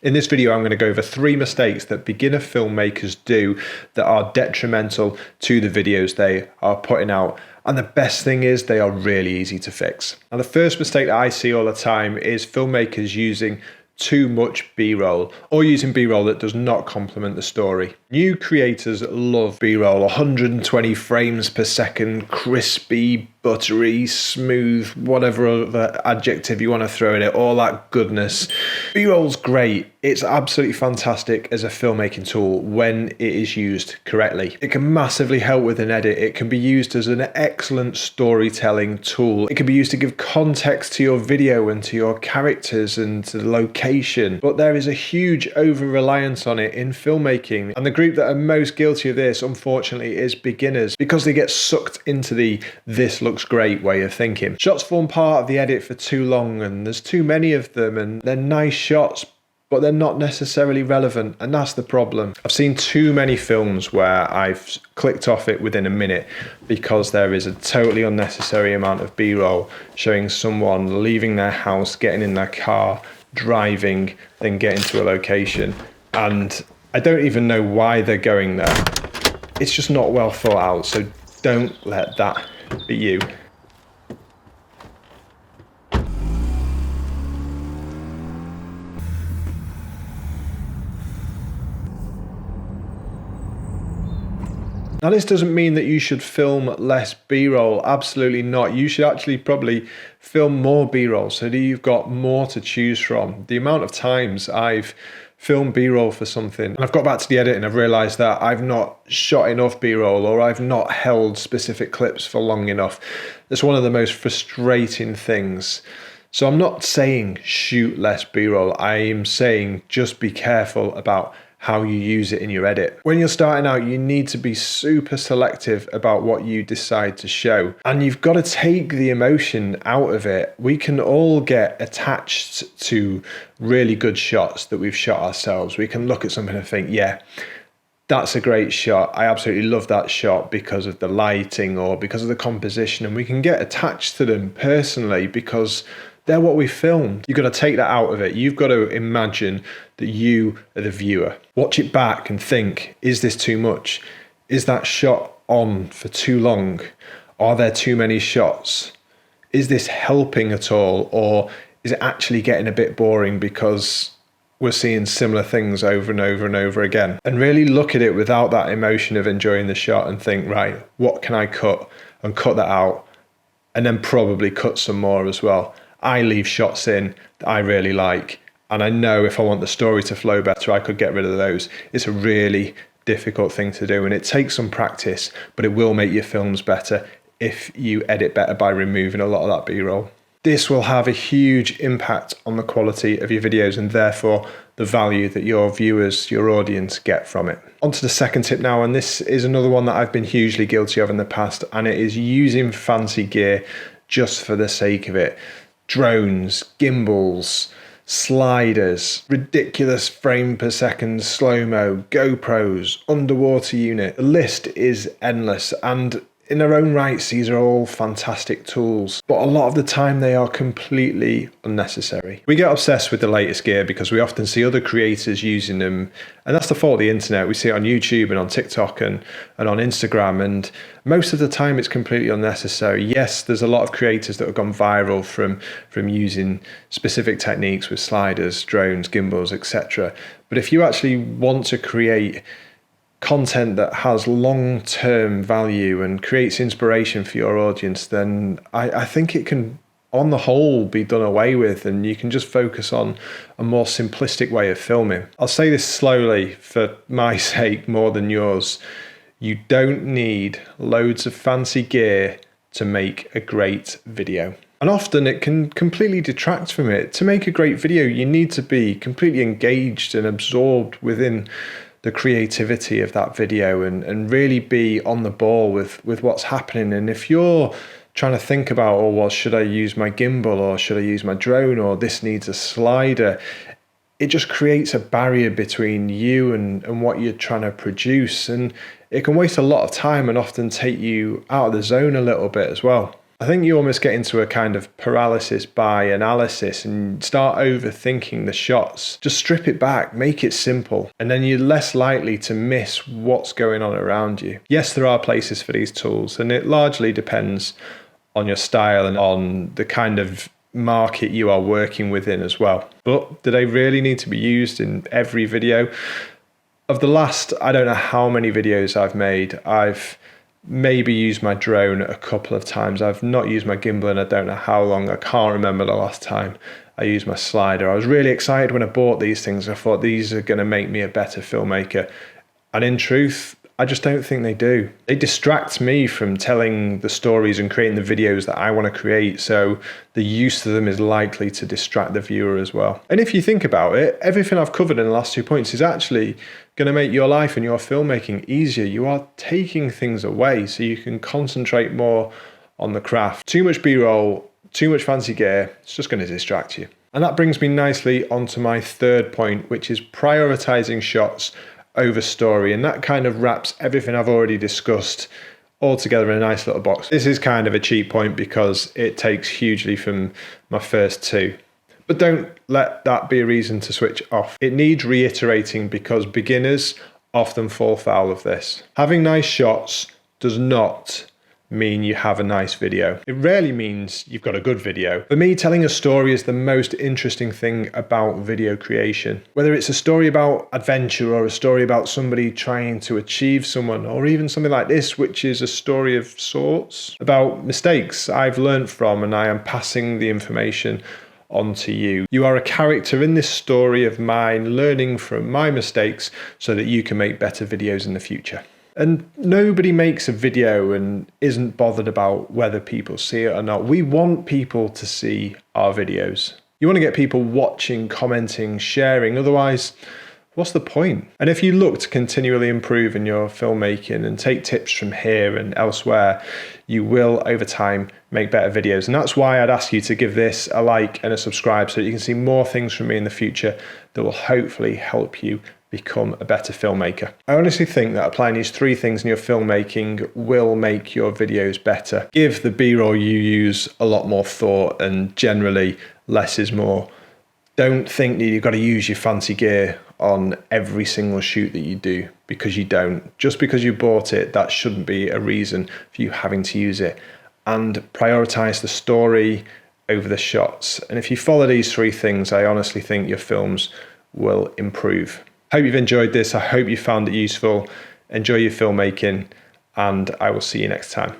In this video, I'm going to go over 3 mistakes that beginner filmmakers do that are detrimental to the videos they are putting out. And the best thing is they are really easy to fix. And the first mistake that I see all the time is filmmakers using too much B-roll or using B-roll that does not complement the story. New creators love B-roll, 120 frames per second, crispy, buttery, smooth, whatever other adjective you want to throw in it, all that goodness. B-roll's great. It's absolutely fantastic as a filmmaking tool when it is used correctly. It can massively help with an edit. It can be used as an excellent storytelling tool. It can be used to give context to your video and to your characters and to the location. But there is a huge over-reliance on it in filmmaking. And the group that are most guilty of this, unfortunately, is beginners, because they get sucked into the "this looks great" way of thinking. Shots form part of the edit for too long, and there's too many of them, and they're nice shots, but they're not necessarily relevant, and that's the problem. I've seen too many films where I've clicked off it within a minute because there is a totally unnecessary amount of B-roll showing someone leaving their house, getting in their car, driving, then getting to a location, and I don't even know why they're going there. It's just not well thought out, so don't let that be you. Now, this doesn't mean that you should film less B-roll, absolutely not. You should actually probably film more B-roll so that you've got more to choose from. The amount of times I've filmed B-roll for something and I've got back to the edit and I've realized that I've not shot enough B-roll or I've not held specific clips for long enough. That's one of the most frustrating things. So I'm not saying shoot less B-roll. I am saying just be careful about how you use it in your edit. When you're starting out, you need to be super selective about what you decide to show. And you've got to take the emotion out of it. We can all get attached to really good shots that we've shot ourselves. We can look at something and think, yeah, that's a great shot. I absolutely love that shot because of the lighting or because of the composition. And we can get attached to them personally because they're what we filmed. You've got to take that out of it. You've got to imagine that you are the viewer. Watch it back and think, is this too much? Is that shot on for too long? Are there too many shots? Is this helping at all? Or is it actually getting a bit boring because we're seeing similar things over and over and over again? And really look at it without that emotion of enjoying the shot and think, right, what can I cut? And cut that out. And then probably cut some more as well. I leave shots in that I really like, and I know if I want the story to flow better, I could get rid of those. It's a really difficult thing to do, and it takes some practice, but it will make your films better if you edit better by removing a lot of that B-roll. This will have a huge impact on the quality of your videos and therefore the value that your viewers, your audience get from it. On to the second tip now, and this is another one that I've been hugely guilty of in the past, and it is using fancy gear just for the sake of it. Drones, gimbals, sliders, ridiculous frame per second slow-mo, GoPros, underwater unit. The list is endless, and in their own rights, these are all fantastic tools, but a lot of the time they are completely unnecessary. We get obsessed with the latest gear because we often see other creators using them, and that's the fault of the internet. We see it on YouTube and on TikTok and on Instagram, and most of the time it's completely unnecessary. Yes, there's a lot of creators that have gone viral from using specific techniques with sliders, drones, gimbals, etc. But if you actually want to create content that has long-term value and creates inspiration for your audience, then I think it can, on the whole, be done away with, and you can just focus on a more simplistic way of filming. I'll say this slowly for my sake more than yours. You don't need loads of fancy gear to make a great video. And often it can completely detract from it. To make a great video, you need to be completely engaged and absorbed within the creativity of that video and really be on the ball with what's happening. And if you're trying to think about, oh, well, should I use my gimbal or should I use my drone or this needs a slider, it just creates a barrier between you and what you're trying to produce. And it can waste a lot of time and often take you out of the zone a little bit as well. I think you almost get into a kind of paralysis by analysis and start overthinking the shots. Just strip it back, make it simple, and then you're less likely to miss what's going on around you. Yes, there are places for these tools, and it largely depends on your style and on the kind of market you are working within as well. But do they really need to be used in every video? Of the last, I don't know how many videos I've made, I've maybe used my drone a couple of times. I've not used my gimbal in I don't know how long. I can't remember the last time I used my slider. I was really excited when I bought these things. I thought these are going to make me a better filmmaker. And in truth, I just don't think they do. They distract me from telling the stories and creating the videos that I want to create, so the use of them is likely to distract the viewer as well. And if you think about it, everything I've covered in the last 2 points is actually going to make your life and your filmmaking easier. You are taking things away so you can concentrate more on the craft. Too much B-roll, too much fancy gear, it's just going to distract you. And that brings me nicely onto my third point, which is prioritizing shots over story, and that kind of wraps everything I've already discussed all together in a nice little box. This is kind of a cheap point because it takes hugely from my first two, but don't let that be a reason to switch off. It needs reiterating because beginners often fall foul of this. Having nice shots does not mean you have a nice video. It rarely means you've got a good video. For me, telling a story is the most interesting thing about video creation. Whether it's a story about adventure or a story about somebody trying to achieve someone, or even something like this, which is a story of sorts about mistakes I've learned from and I am passing the information onto you. You are a character in this story of mine, learning from my mistakes so that you can make better videos in the future. And nobody makes a video and isn't bothered about whether people see it or not. We want people to see our videos. You want to get people watching, commenting, sharing. Otherwise, what's the point? And if you look to continually improve in your filmmaking and take tips from here and elsewhere, you will, over time, make better videos. And that's why I'd ask you to give this a like and a subscribe so that you can see more things from me in the future that will hopefully help you become a better filmmaker. I honestly think that applying these three things in your filmmaking will make your videos better. Give the B-roll you use a lot more thought, and generally less is more. Don't think that you've got to use your fancy gear on every single shoot that you do, because you don't. Just because you bought it, that shouldn't be a reason for you having to use it. And prioritize the story over the shots. And if you follow these three things, I honestly think your films will improve. Hope you've enjoyed this. I hope you found it useful. Enjoy your filmmaking, and I will see you next time.